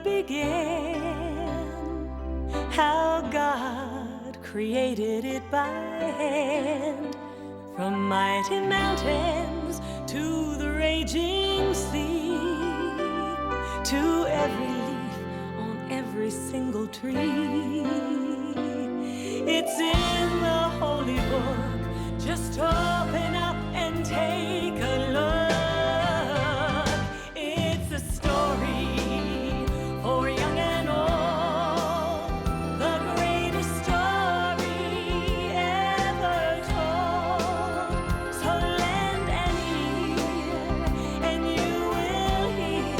began, how God created it by hand. From mighty mountains to the raging sea, to every leaf on every single tree. It's in the holy book. Just open up and take a look. It's a story for young and old, the greatest story ever told. So lend an ear and you will hear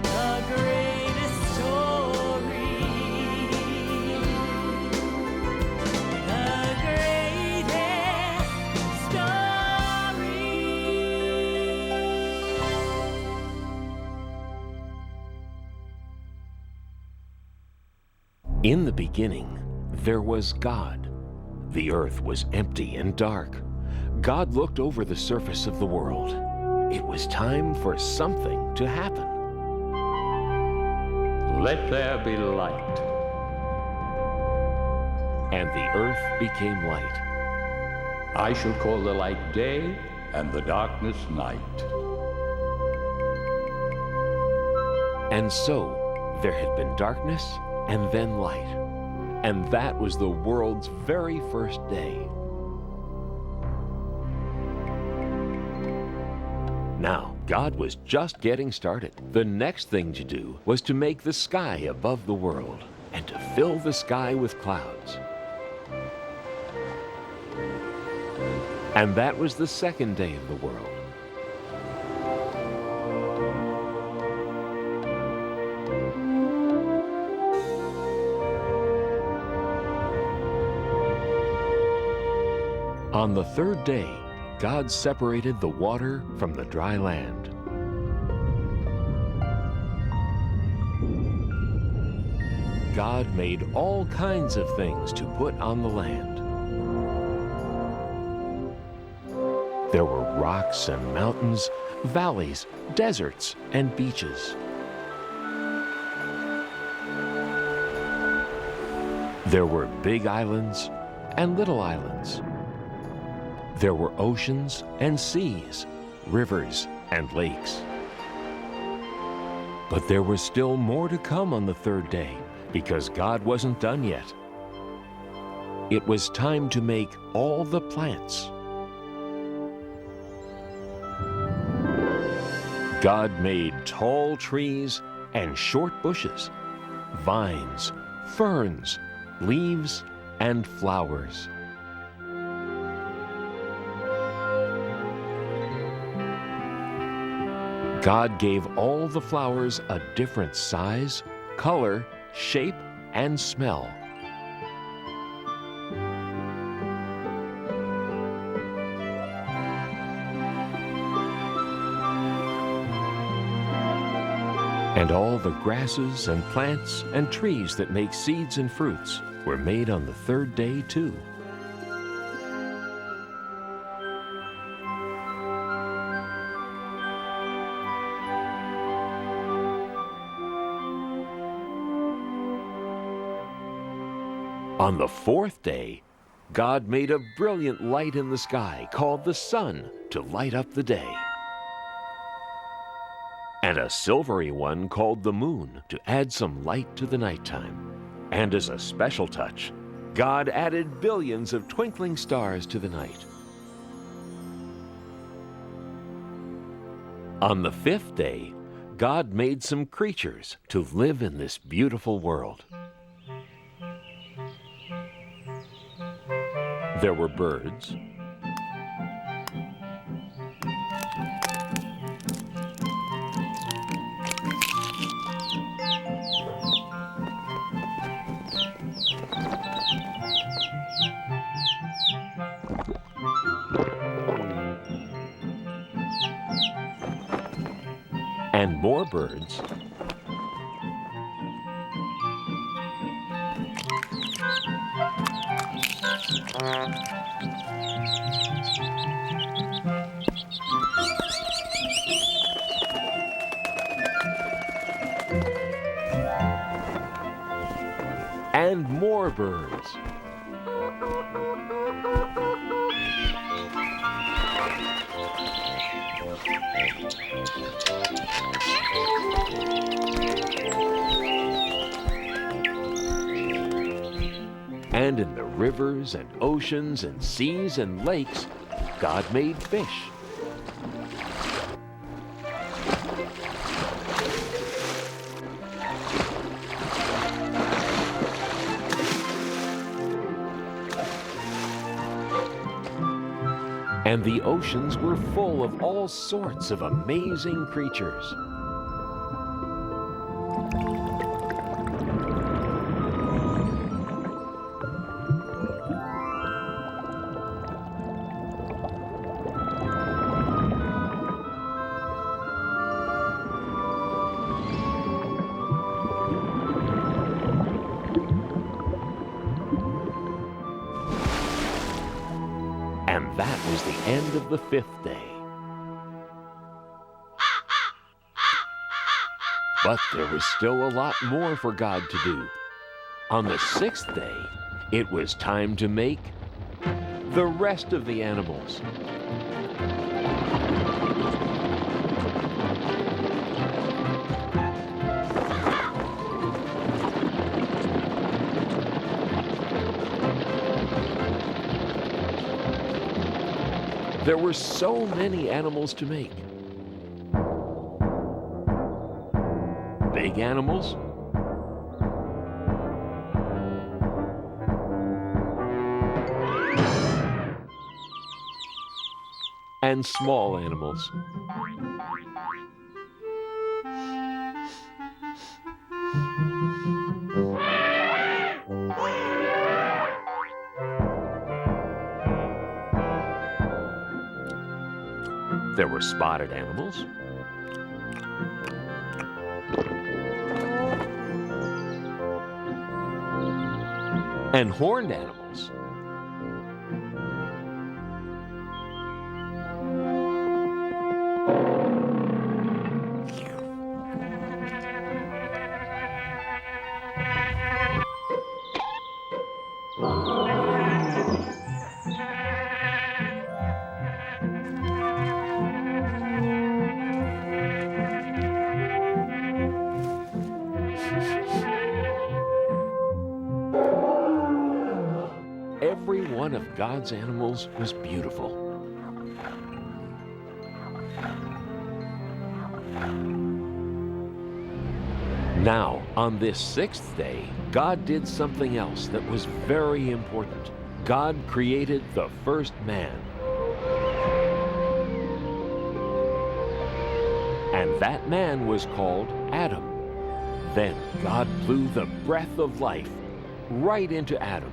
the greatest story. The greatest story. In the beginning, there was God. The earth was empty and dark. God looked over the surface of the world. It was time for something to happen. Let there be light. And the earth became light. I shall call the light day and the darkness night. And so there had been darkness and then light. And that was the world's very first day. Now, God was just getting started. The next thing to do was to make the sky above the world and to fill the sky with clouds. And that was the second day of the world. On the third day, God separated the water from the dry land. God made all kinds of things to put on the land. There were rocks and mountains, valleys, deserts, and beaches. There were big islands and little islands. There were oceans and seas, rivers and lakes. But there was still more to come on the third day, because God wasn't done yet. It was time to make all the plants. God made tall trees and short bushes, vines, ferns, leaves, and flowers. God gave all the flowers a different size, color, shape, and smell. And all the grasses and plants and trees that make seeds and fruits were made on the third day too. On the fourth day, God made a brilliant light in the sky called the sun to light up the day, and a silvery one called the moon to add some light to the nighttime. And as a special touch, God added billions of twinkling stars to the night. On the fifth day, God made some creatures to live in this beautiful world. There were birds, and more birds, and more birds. And in the rivers and oceans and seas and lakes, God made fish. And the oceans were full of all sorts of amazing creatures. And that was the end of the 5th day. But there was still a lot more for God to do. On the 6th day, it was time to make the rest of the animals. There were so many animals to make. Big animals, and small animals. There were spotted animals, and horned animals. Every one of God's animals was beautiful. Now, on this 6th day, God did something else that was very important. God created the first man. And that man was called Adam. Then God blew the breath of life right into Adam.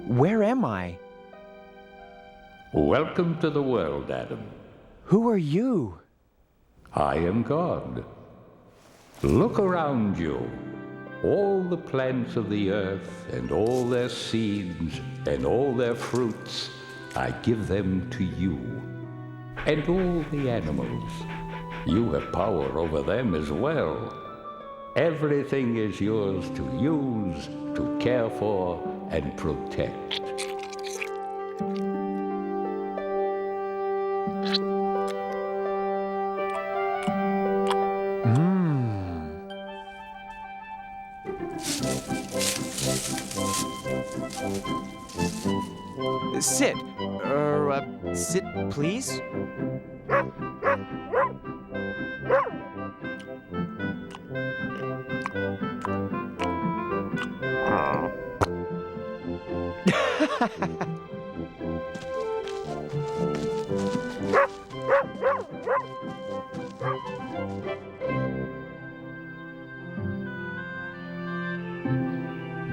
Where am I? Welcome to the world, Adam. Who are you? I am God. Look around you. All the plants of the earth and all their seeds and all their fruits, I give them to you. And all the animals, you have power over them as well. Everything is yours to use, to care for, and protect. Sit. Sit, please.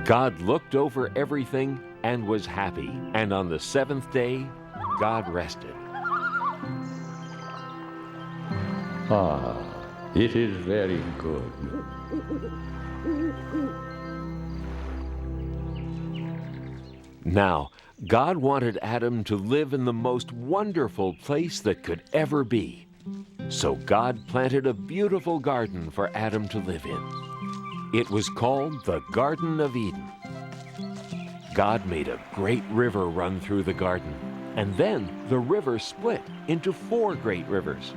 God looked over everything and was happy. And on the 7th day, God rested. Ah, it is very good. Now, God wanted Adam to live in the most wonderful place that could ever be. So God planted a beautiful garden for Adam to live in. It was called the Garden of Eden. God made a great river run through the garden, and then the river split into 4 great rivers.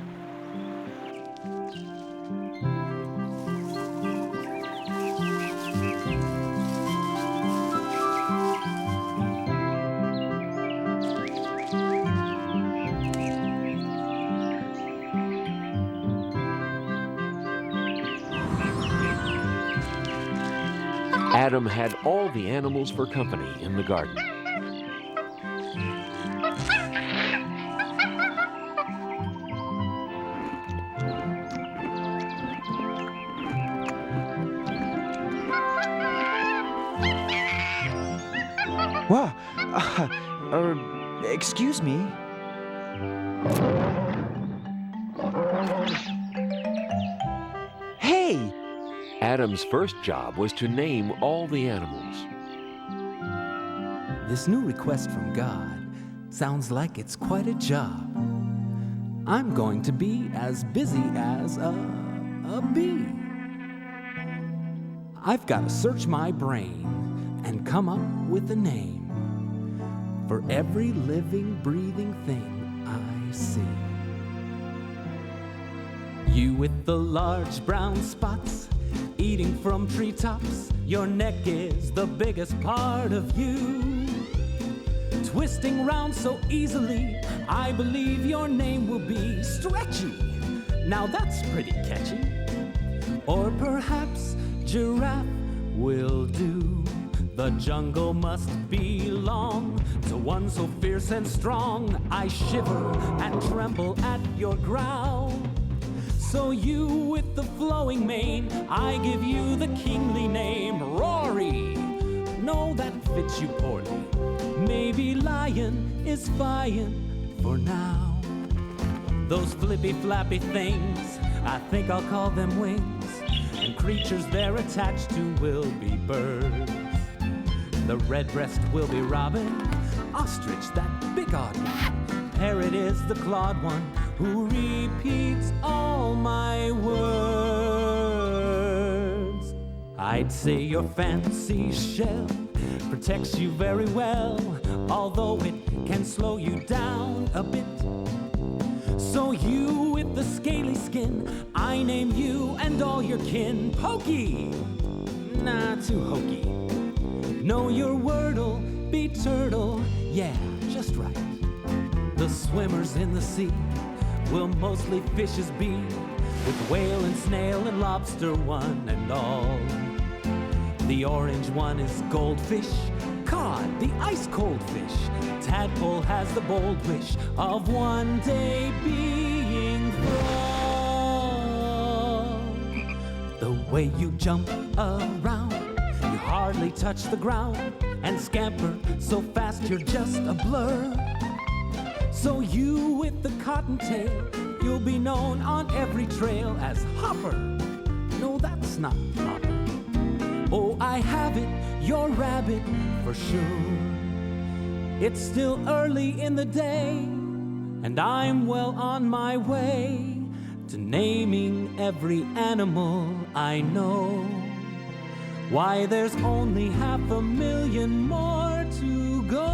Adam had all the animals for company in the garden. Whoa! Excuse me. Hey! Adam's first job was to name all the animals. This new request from God sounds like it's quite a job. I'm going to be as busy as a bee. I've got to search my brain and come up with a name for every living, breathing thing I see. You with the large brown spots, eating from treetops, your neck is the biggest part of you. Twisting round so easily, I believe your name will be Stretchy. Now that's pretty catchy. Or perhaps Giraffe will do. The jungle must belong to one so fierce and strong. I shiver and tremble at your growl. So you with the flowing mane, I give you the kingly name, Rory. No, that fits you poorly. Maybe lion is fine for now. Those flippy flappy things, I think I'll call them wings. And creatures they're attached to will be birds. The redbreast will be robin, ostrich that big odd one. Parrot is the clawed one who repeats all my words. I'd say your fancy shell protects you very well, although it can slow you down a bit. So you with the scaly skin, I name you and all your kin Pokey. Nah, too hokey. Know your word'll be turtle, yeah, just right. The swimmers in the sea will mostly fishes be, with whale and snail and lobster one and all. The orange one is goldfish, cod, the ice cold fish. Tadpole has the bold wish of one day being frog. The way you jump around, you hardly touch the ground, and scamper so fast you're just a blur. So you with the cottontail, you'll be known on every trail as Hopper. No, that's not Hopper. Oh, I have it, you're rabbit for sure. It's still early in the day, and I'm well on my way to naming every animal I know. Why, there's only 500,000 more to go.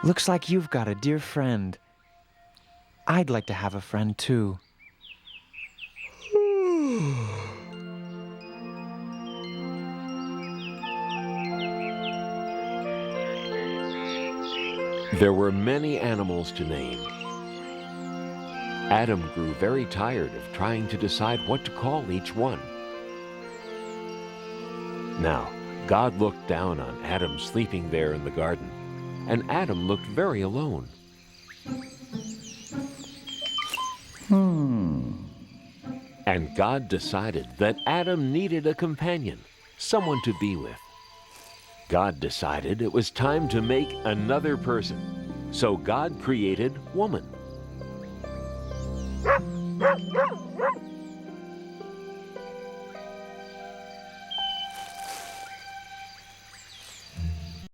Looks like you've got a dear friend. I'd like to have a friend too. There were many animals to name. Adam grew very tired of trying to decide what to call each one. Now, God looked down on Adam sleeping there in the garden, and Adam looked very alone. And God decided that Adam needed a companion, someone to be with. God decided it was time to make another person, so God created woman.